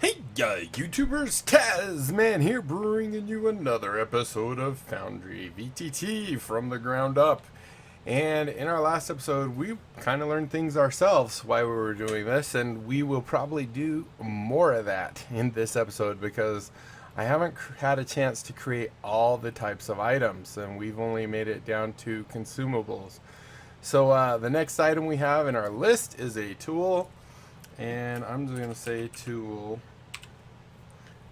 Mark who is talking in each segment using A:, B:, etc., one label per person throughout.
A: Hey, YouTubers, Tasman here, bringing you another episode of Foundry VTT from the ground up. And in our last episode, we kind of learned things ourselves while we were doing this, and we will probably do more of that in this episode because I haven't had a chance to create all the types of items, and we've only made it down to consumables. So the next item we have in our list is a tool, and I'm just going to say tool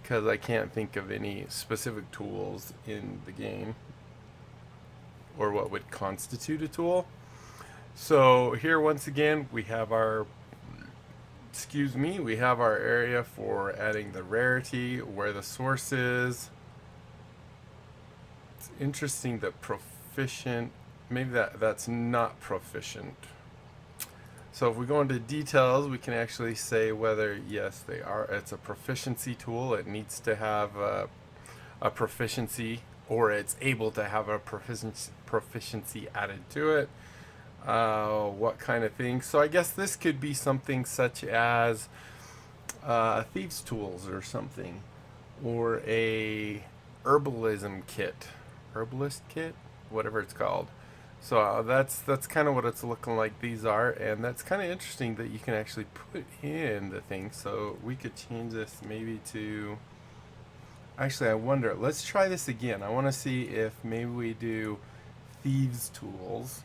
A: because I can't think of any specific tools in the game or what would constitute a tool. So here once again we have our we have our area for adding the rarity, where the source is. It's interesting that proficient, maybe that's not proficient. So if we go into details, we can actually say whether, yes, they are. It's a proficiency tool. It needs to have a proficiency, or it's able to have a proficiency added to it. What kind of thing? So I guess this could be something such as thieves' tools or something, or a herbalist kit, whatever it's called. So that's kind of what it's looking like these are, and that's kind of interesting that you can actually put in the thing. So we could change this maybe to, actually I wonder, let's try this again. I want to see if maybe we do thieves tools.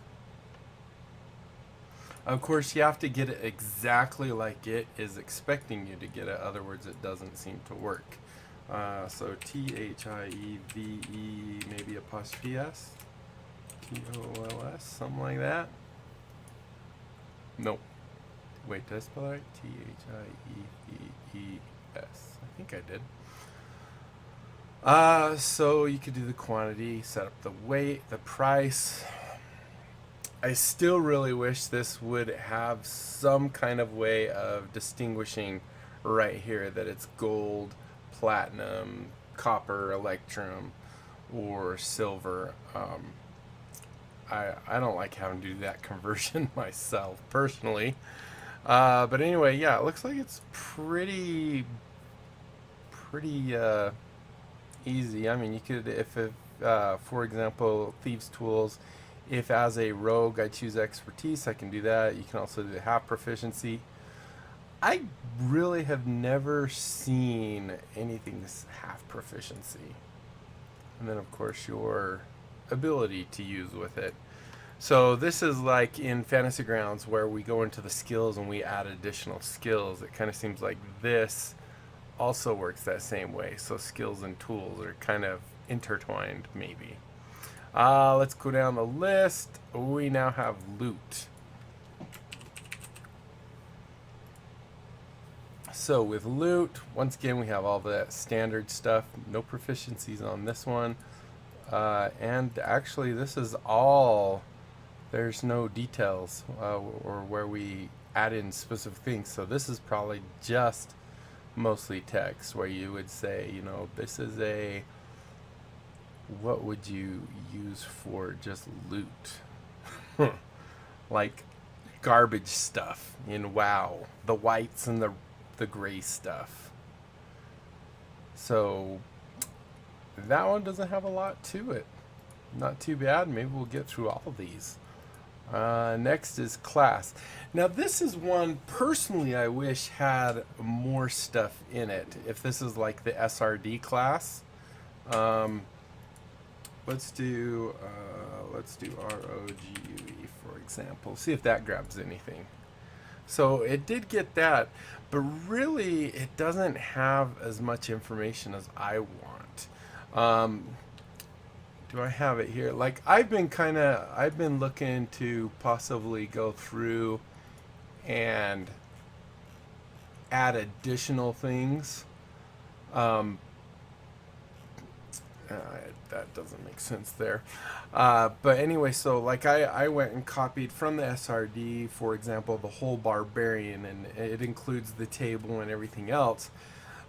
A: Of course you have to get it exactly like it is expecting you to get it, otherwise it doesn't seem to work. So THIEVE, maybe apostrophe S. TOLS, something like that. Nope. Wait, did I spell that right? THIEVES. I think I did. So you could do the quantity, set up the weight, the price. I still really wish this would have some kind of way of distinguishing right here that it's gold, platinum, copper, electrum, or silver. I don't like having to do that conversion myself personally, but anyway, yeah, it looks like it's pretty easy. I mean, you could, if for example, thieves tools, if as a rogue I choose expertise, I can do that. You can also do half proficiency. I really have never seen anything that's half proficiency, and then of course your ability to use with it. So this is like in Fantasy Grounds where we go into the skills and we add additional skills. It kind of seems like this also works that same way. So skills and tools are kind of intertwined maybe. Let's go down the list. We now have loot. So with loot, once again we have all the standard stuff. No proficiencies on this one. And actually this is all, there's no details or where we add in specific things. So this is probably just mostly text where you would say, you know, this is a, what would you use for just loot? Like garbage stuff in WoW, the whites and the gray stuff. So that one doesn't have a lot to it. Not too bad. Maybe we'll get through all of these. Next is class. Now this is one personally I wish had more stuff in it. If this is like the SRD class, let's do ROGUE for example. See if that grabs anything. So it did get that, but really it doesn't have as much information as I want. Do I have it here? Like I've been looking to possibly go through and add additional things. That doesn't make sense there. But anyway, so like I went and copied from the SRD, for example, the whole barbarian, and it includes the table and everything else.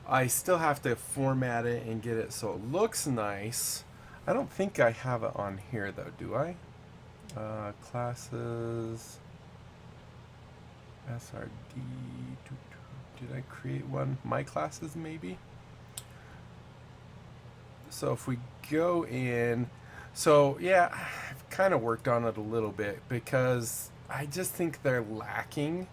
A: I still have to format it and get it so it looks nice. I don't think I have it on here though, do I? Classes, SRD, Did I create one? My classes, maybe? So if we go in, so yeah, I've kind of worked on it a little bit because I just think they're lacking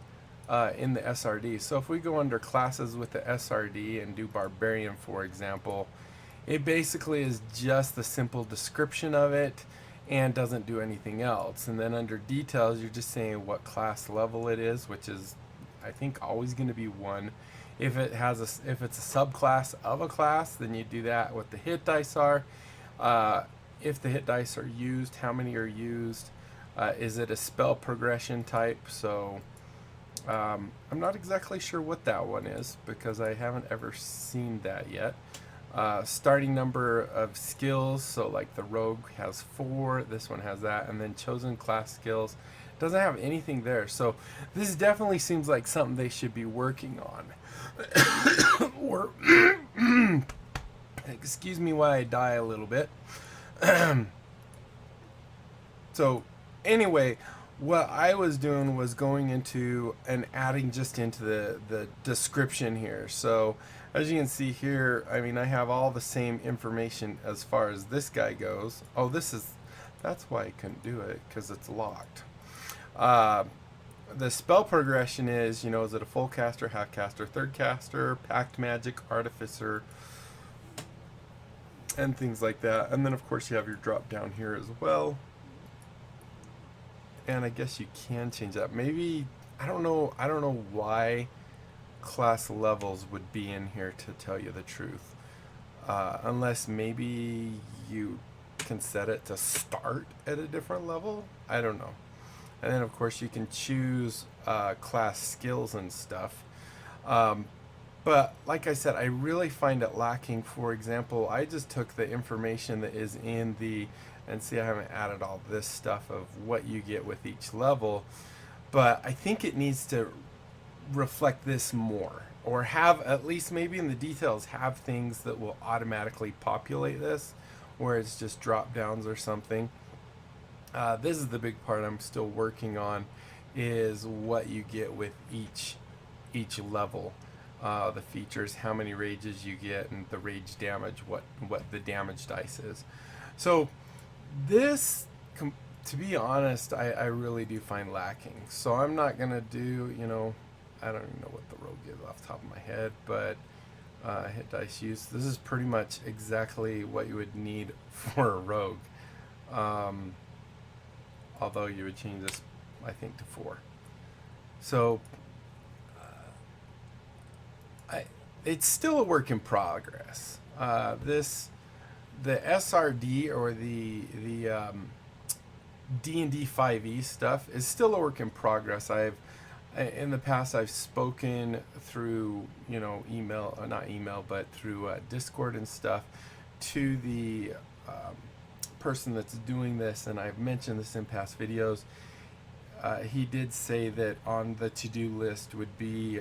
A: in the SRD. So if we go under classes with the SRD and do Barbarian, for example, it basically is just the simple description of it and doesn't do anything else. And then under details, you're just saying what class level it is, which is, I think, always going to be 1. If it has if it's a subclass of a class, then you do that. What the hit dice are, if the hit dice are used, how many are used, is it a spell progression type? So I'm not exactly sure what that one is because I haven't ever seen that yet. Starting number of skills, so like the rogue has 4, this one has that, and then chosen class skills doesn't have anything there. So this definitely seems like something they should be working on. Or excuse me while I die a little bit. So anyway, what I was doing was going into and adding just into the description here. So as you can see here, I mean, I have all the same information as far as this guy goes. Oh, that's why I couldn't do it, because it's locked. The spell progression is, is it a full caster, half caster, third caster, pact magic, artificer, and things like that. And then of course you have your drop down here as well. And I guess you can change that. Maybe, I don't know why class levels would be in here, to tell you the truth. Unless maybe you can set it to start at a different level. I don't know. And then of course you can choose class skills and stuff. But like I said, I really find it lacking. For example, I just took the information that is in the, and see, I haven't added all this stuff of what you get with each level, but I think it needs to reflect this more, or have, at least maybe in the details, have things that will automatically populate this, where it's just drop downs or something. This is the big part I'm still working on, is what you get with each level. The features, how many rages you get, and the rage damage, what the damage dice is. So this, to be honest, I really do find lacking. So I'm not gonna do, I don't even know what the rogue is off the top of my head, but hit dice use. This is pretty much exactly what you would need for a rogue. Although you would change this, I think, to 4. So it's still a work in progress. The SRD, or the D&D 5e stuff, is still a work in progress. In the past, I've spoken through, email, not email, but through Discord and stuff, to the person that's doing this, and I've mentioned this in past videos. He did say that on the to-do list would be,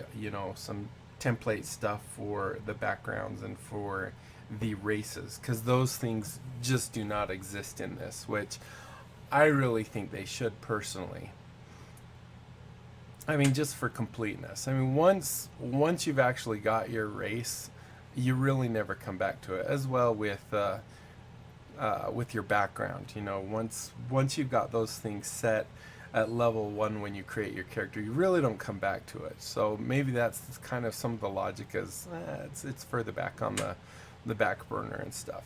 A: some template stuff for the backgrounds and for the races, because those things just do not exist in this, which I really think they should, personally. I mean, just for completeness. I mean, once you've actually got your race, you really never come back to it. As well with your background, once you've got those things set at level 1 when you create your character, you really don't come back to it. So maybe that's kind of some of the logic, is it's further back on the back burner and stuff.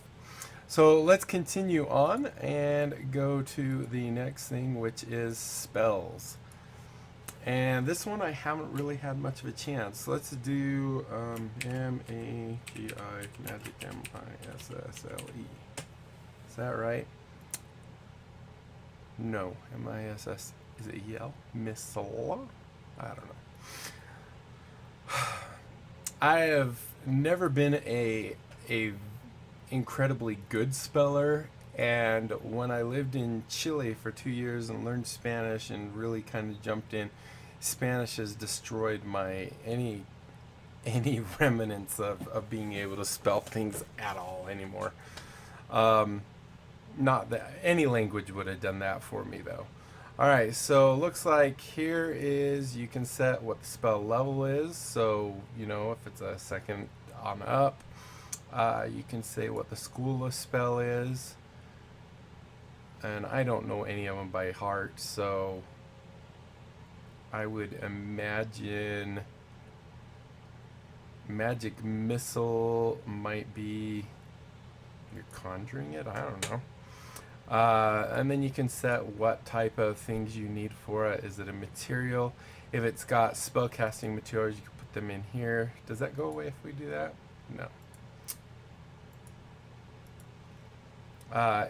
A: So let's continue on and go to the next thing, which is spells. And this one I haven't really had much of a chance. Let's do M-A-G-I, magic, M-I-S-S-L-E. Is that right? No, M-I-S-S, is it E-L? Missile? I don't know. I have never been a incredibly good speller, and when I lived in Chile for 2 years and learned Spanish and really kind of jumped in, Spanish has destroyed my any remnants of being able to spell things at all anymore. Not that any language would have done that for me, though. All right, so looks like here is you can set what the spell level is. So, you know, if it's a second on up, you can say what the school of spell is. And I don't know any of them by heart, so I would imagine magic missile might be you're conjuring it. I don't know. And then you can set what type of things you need for it. Is it a material? If it's got spellcasting materials, you can put them in here. Does that go away if we do that? No.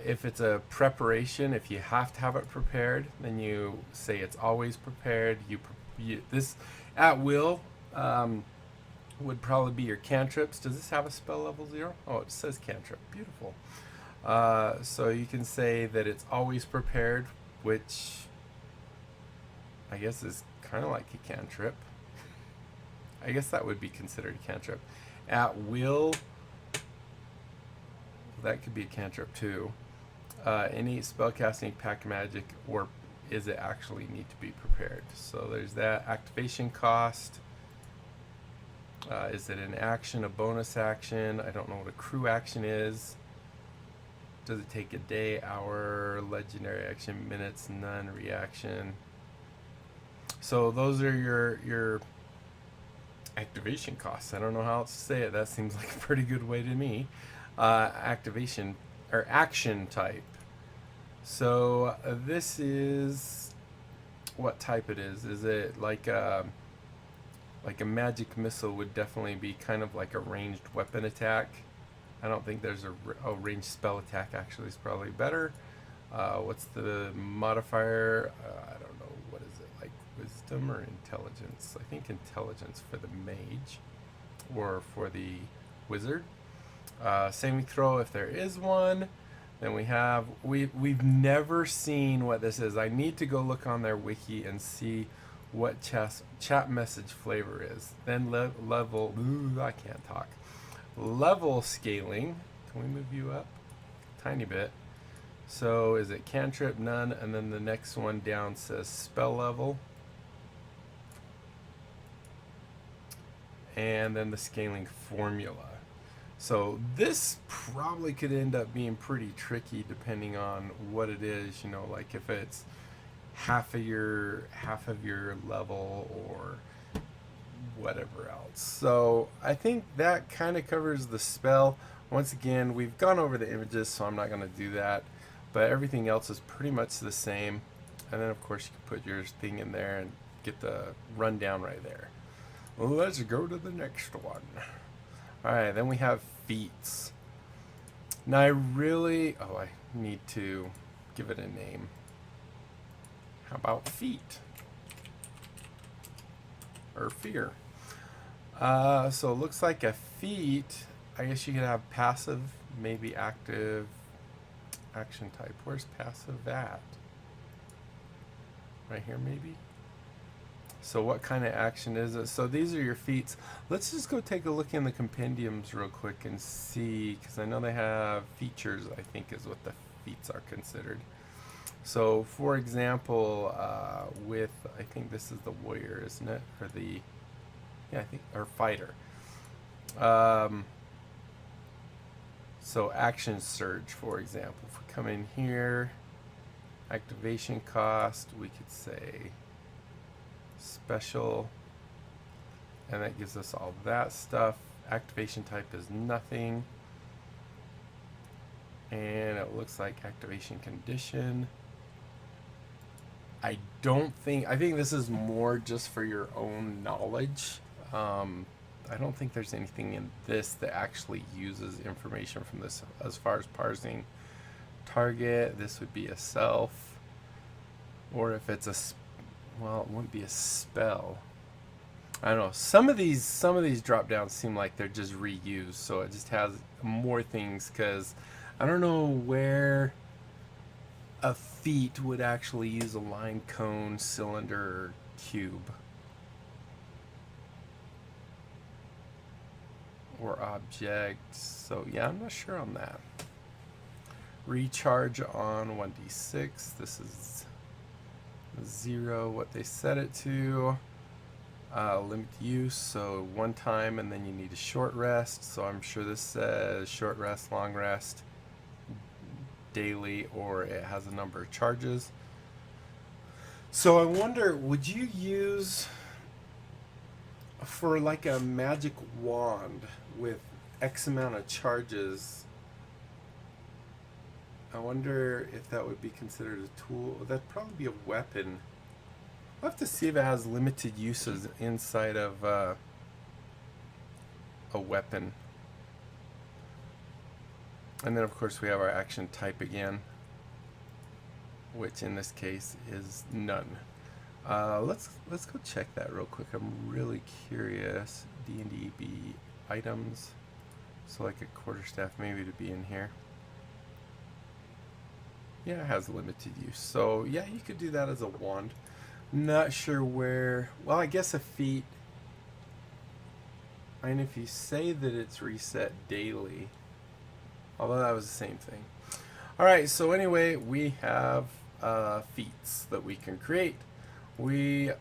A: If it's a preparation, if you have to have it prepared, then you say it's always prepared. This at will would probably be your cantrips. Does this have a spell level 0? Oh, it says cantrip. Beautiful. So you can say that it's always prepared, which I guess is kind of like a cantrip. I guess that would be considered a cantrip. At will, that could be a cantrip too. Any spellcasting, pack magic, or is it actually need to be prepared? So there's that. Activation cost. Is it an action, a bonus action? I don't know what a crew action is. Does it take a day, hour, legendary action, minutes, none, reaction? So those are your activation costs. I don't know how else to say it. That seems like a pretty good way to me. Activation or action type. So this is what type it is. Is it like a magic missile would definitely be kind of like a ranged weapon attack. I don't think there's a ranged spell attack actually is probably better. What's the modifier? I don't know. What is it? Like wisdom or intelligence? I think intelligence for the mage or for the wizard. Saving throw if there is one. Then we've never seen what this is. I need to go look on their wiki and see what chat message flavor is. Then level. Ooh, I can't talk. Level scaling. Can we move you up? Tiny bit. So is it cantrip? None. And then the next one down says spell level. And then the scaling formula. So this probably could end up being pretty tricky depending on what it is, you know, like if it's half of your level or whatever else. So I think that kind of covers the spell. Once again, we've gone over the images, so I'm not going to do that, but everything else is pretty much the same. And then of course you can put your thing in there and get the rundown right there. Well, let's go to the next one. Alright, then we have Feats. Now I need to give it a name. How about Feat? Or Fear. So it looks like a feat, I guess you could have passive, maybe active, action type. Where's passive at? Right here maybe? So what kind of action is it? So these are your feats. Let's just go take a look in the compendiums real quick and see, because I know they have features, I think is what the feats are considered. So for example, I think this is the warrior, isn't it? Or or fighter. So action surge, for example. If we come in here, activation cost, we could say special, and that gives us all that stuff. Activation type is nothing, and it looks like activation condition. I think this is more just for your own knowledge. I don't think there's anything in this that actually uses information from this as far as parsing target. This would be a self, or if it's well, it wouldn't be a spell. I don't know. Some of these drop downs seem like they're just reused, so it just has more things, because I don't know where a feat would actually use a line, cone, cylinder, or cube. Or object. So yeah, I'm not sure on that. Recharge on 1d6. This is 0 what they set it to. Limit use, so 1 time, and then you need a short rest. So I'm sure this says short rest, long rest, daily, or it has a number of charges. So I wonder, would you use for like a magic wand with X amount of charges? I wonder if that would be considered a tool. That'd probably be a weapon. I'll have to see if it has limited uses inside of a weapon. And then of course we have our action type again, which in this case is none. Let's go check that real quick. I'm really curious. D&D B items. So like a quarterstaff maybe to be in here. Yeah, it has limited use. So yeah, you could do that as a wand. Not sure where. Well, I guess a feat. And if you say that it's reset daily, although that was the same thing. All right. So anyway, we have feats that we can create. We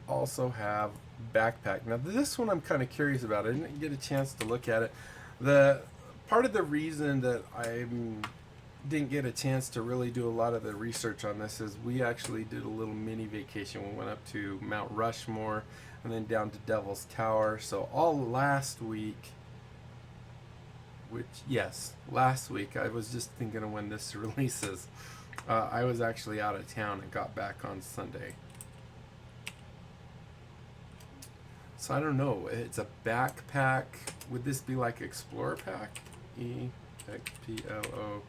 A: also have backpack. Now this one I'm kind of curious about. I didn't get a chance to look at it. The part of the reason that I didn't get a chance to really do a lot of the research on this is we actually did a little mini vacation. We went up to Mount Rushmore and then down to Devil's Tower. So all last week, last week, I was just thinking of when this releases. I was actually out of town and got back on Sunday. So I don't know. It's a backpack. Would this be like Explorer Pack? EXPLO.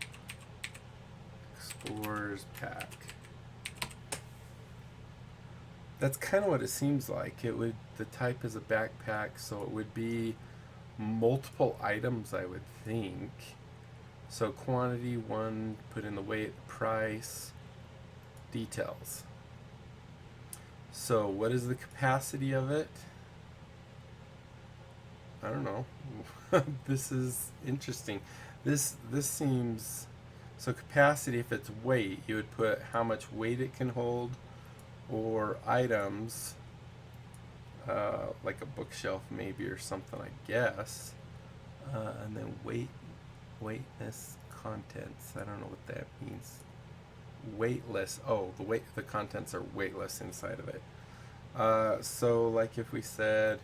A: Explorer's Pack. That's kind of what it seems like. It would. The type is a backpack, so it would be multiple items, I would think. So quantity 1, put in the weight, price, details. So what is the capacity of it? I don't know. This is interesting. This seems. So capacity, if it's weight, you would put how much weight it can hold, or items, like a bookshelf maybe or something, I guess. And then weightness, contents. I don't know what that means. Weightless. Oh, the contents are weightless inside of it. So like if we said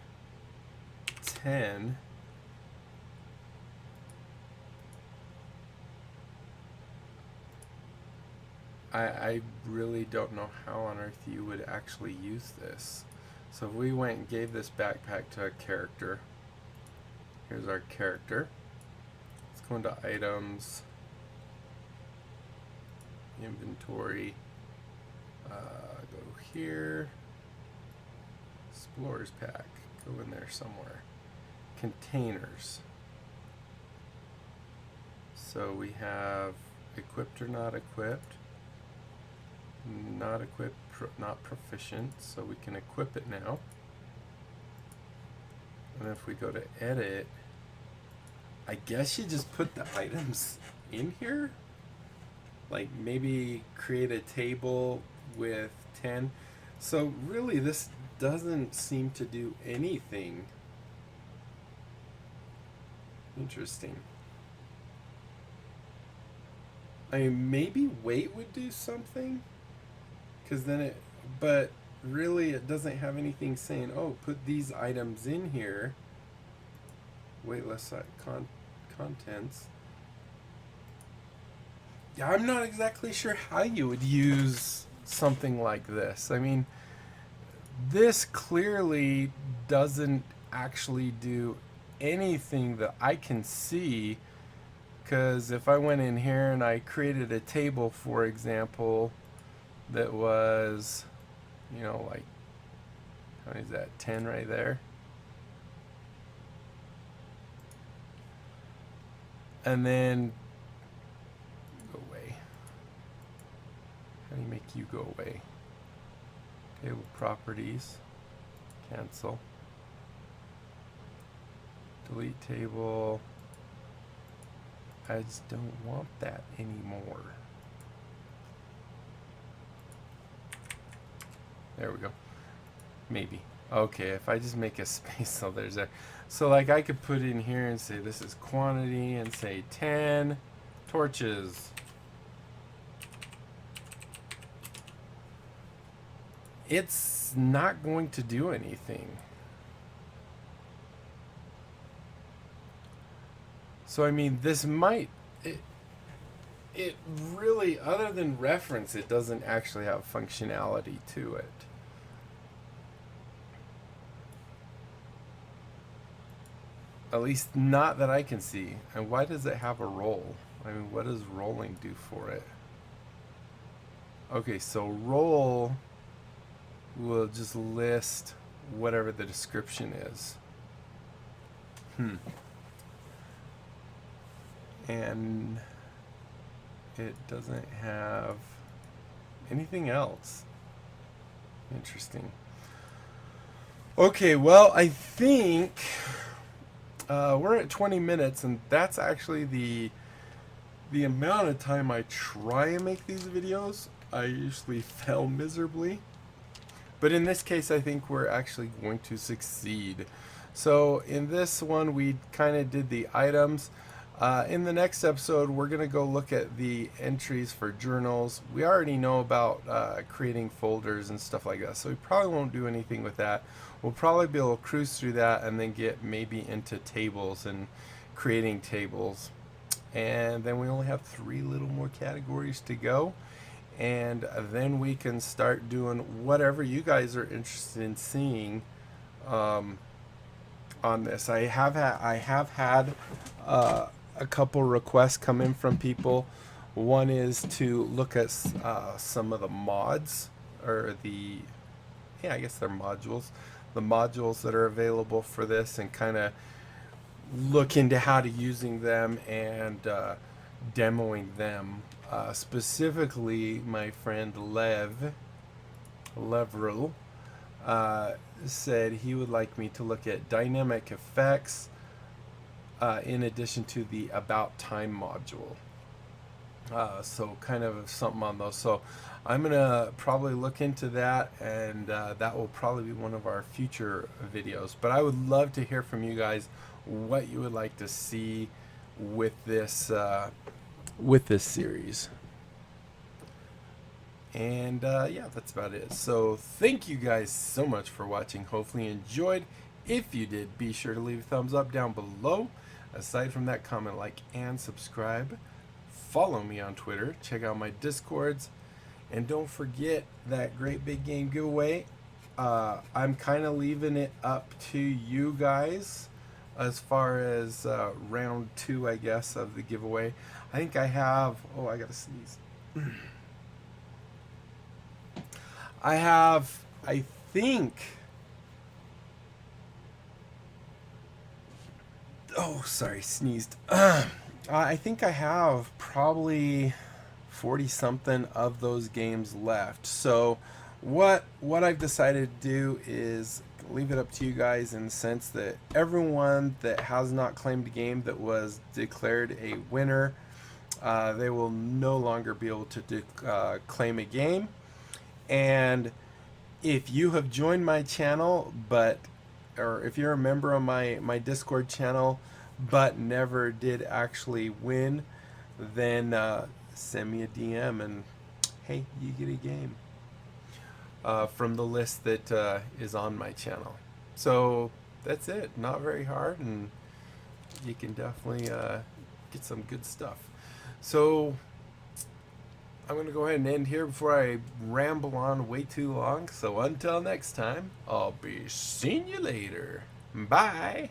A: 10. I really don't know how on earth you would actually use this. So if we went and gave this backpack to a character, here's our character. Let's go into items, inventory, go here, Explorer's Pack, go in there somewhere. Containers. So we have equipped or not equipped. Not equipped, not proficient, so we can equip it now. And if we go to edit, I guess you just put the items in here? Like maybe create a table with 10. So really this doesn't seem to do anything. Interesting. I mean, maybe weight would do something? Because then but really it doesn't have anything saying, oh, put these items in here. Weightless contents. Yeah, I'm not exactly sure how you would use something like this. I mean, this clearly doesn't actually do anything that I can see, because if I went in here and I created a table, for example, that was, like, how many is that? 10 right there. And then go away. How do you make you go away? Table properties. Cancel. Delete table. I just don't want that anymore. There we go. Maybe. Okay, if I just make a space, so there's a... So like I could put in here and say this is quantity and say 10 torches. It's not going to do anything. So I mean, this might... It really, other than reference, it doesn't actually have functionality to it. At least not that I can see. And why does it have a roll? I mean, what does rolling do for it? Okay, so roll will just list whatever the description is. And it doesn't have anything else. Interesting. Okay, well, I think we're at 20 minutes, and that's actually the amount of time I try and make these videos. I usually fail miserably. But in this case, I think we're actually going to succeed. So in this one, we kind of did the items. In the next episode, we're going to go look at the entries for journals. We already know about creating folders and stuff like that, so we probably won't do anything with that. We'll probably be able to cruise through that and then get maybe into tables and creating tables. And then we only have 3 little more categories to go. And then we can start doing whatever you guys are interested in seeing on this. I have had a couple requests come in from people. One is to look at some of the mods, or I guess they're modules, the modules that are available for this, and kind of look into how to using them and demoing them. Specifically, my friend Leveril said he would like me to look at dynamic effects in addition to the about time module. So kind of something on those. So I'm gonna probably look into that, and that will probably be one of our future videos. But I would love to hear from you guys what you would like to see with this series. And yeah, that's about it. So thank you guys so much for watching. Hopefully you enjoyed. If you did, be sure to leave a thumbs up down below. Aside from that, comment, like, and subscribe. Follow me on Twitter. Check out my Discords. And don't forget that great big game giveaway. I'm kind of leaving it up to you guys as far as round 2, I guess, of the giveaway. I think I have... Oh, I gotta sneeze. I think... Oh, sorry, sneezed. I think I have probably 40-something of those games left. So what I've decided to do is leave it up to you guys, in the sense that everyone that has not claimed a game that was declared a winner, they will no longer be able to claim a game. And if you have joined my channel, or if you're a member of my Discord channel but never did actually win, then send me a DM and hey, you get a game from the list that is on my channel. So that's it. Not very hard, and you can definitely get some good stuff. So I'm going to go ahead and end here before I ramble on way too long. So until next time, I'll be seeing you later. Bye.